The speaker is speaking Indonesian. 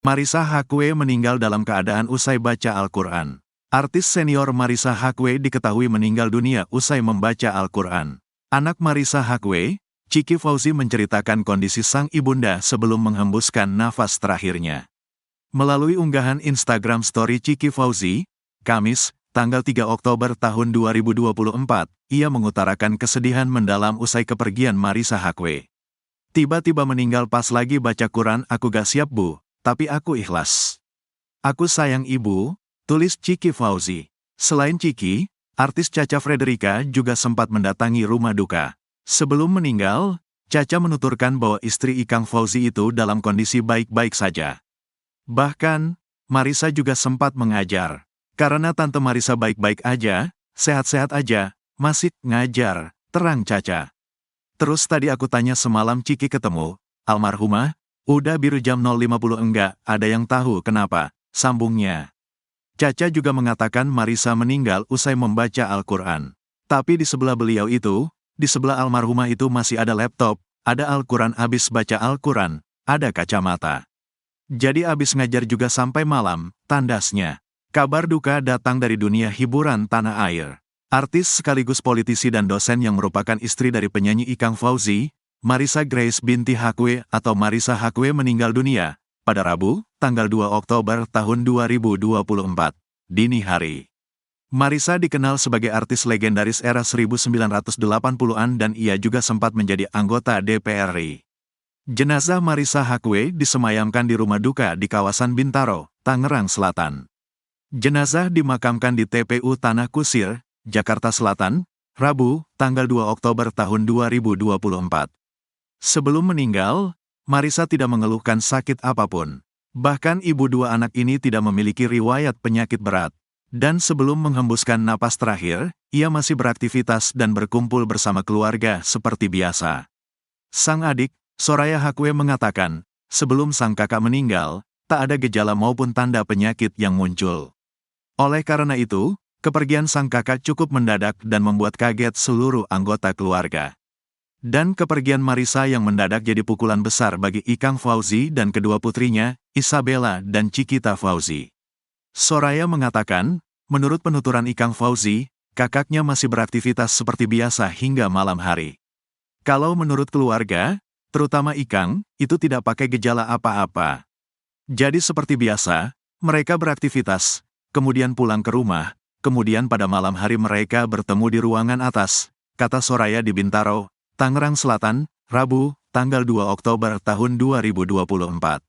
Marissa Haque meninggal dalam keadaan usai baca Al-Quran. Artis senior Marissa Haque diketahui meninggal dunia usai membaca Al-Quran. Anak Marissa Haque, Chiki Fauzi menceritakan kondisi sang ibunda sebelum menghembuskan nafas terakhirnya. Melalui unggahan Instagram Story Chiki Fauzi, Kamis, tanggal 3 Oktober tahun 2024, ia mengutarakan kesedihan mendalam usai kepergian Marissa Haque. Tiba-tiba meninggal pas lagi baca Quran, aku gak siap bu, tapi aku ikhlas. Aku sayang ibu, tulis Chiki Fauzi. Selain Chiki, artis Cha Cha Frederica juga sempat mendatangi rumah duka. Sebelum meninggal, Cha Cha menuturkan bahwa istri Ikang Fauzi itu dalam kondisi baik-baik saja. Bahkan, Marissa juga sempat mengajar. Karena Tante Marissa baik-baik aja, sehat-sehat aja, masih ngajar, terang Cha Cha. Terus tadi aku tanya semalam Chiki ketemu, almarhumah, udah biru jam 0.50 enggak, ada yang tahu kenapa, sambungnya. Cha Cha juga mengatakan Marissa meninggal usai membaca Al-Quran. Tapi di sebelah beliau itu, di sebelah almarhumah itu masih ada laptop, ada Al-Quran, abis baca Al-Quran, ada kacamata. Jadi abis ngajar juga sampai malam, tandasnya. Kabar duka datang dari dunia hiburan tanah air. Artis sekaligus politisi dan dosen yang merupakan istri dari penyanyi Ikang Fauzi, Marissa Grace binti Haque atau Marissa Haque meninggal dunia pada Rabu, tanggal 2 Oktober tahun 2024, dini hari. Marissa dikenal sebagai artis legendaris era 1980-an dan ia juga sempat menjadi anggota DPR RI. Jenazah Marissa Haque disemayamkan di rumah duka di kawasan Bintaro, Tangerang Selatan. Jenazah dimakamkan di TPU Tanah Kusir, Jakarta Selatan, Rabu, tanggal 2 Oktober tahun 2024. Sebelum meninggal, Marissa tidak mengeluhkan sakit apapun. Bahkan ibu dua anak ini tidak memiliki riwayat penyakit berat. Dan sebelum menghembuskan napas terakhir, ia masih beraktivitas dan berkumpul bersama keluarga seperti biasa. Sang adik, Soraya Haque mengatakan, sebelum sang kakak meninggal, tak ada gejala maupun tanda penyakit yang muncul. Oleh karena itu, kepergian sang kakak cukup mendadak dan membuat kaget seluruh anggota keluarga. Dan kepergian Marissa yang mendadak jadi pukulan besar bagi Ikang Fauzi dan kedua putrinya, Isabella dan Cikita Fauzi. Soraya mengatakan, menurut penuturan Ikang Fauzi, kakaknya masih beraktivitas seperti biasa hingga malam hari. Kalau menurut keluarga, terutama Ikang, itu tidak pakai gejala apa-apa. Jadi seperti biasa, mereka beraktivitas, kemudian pulang ke rumah, kemudian pada malam hari mereka bertemu di ruangan atas, kata Soraya di Bintaro, Tangerang Selatan, Rabu, tanggal 2 Oktober tahun 2024.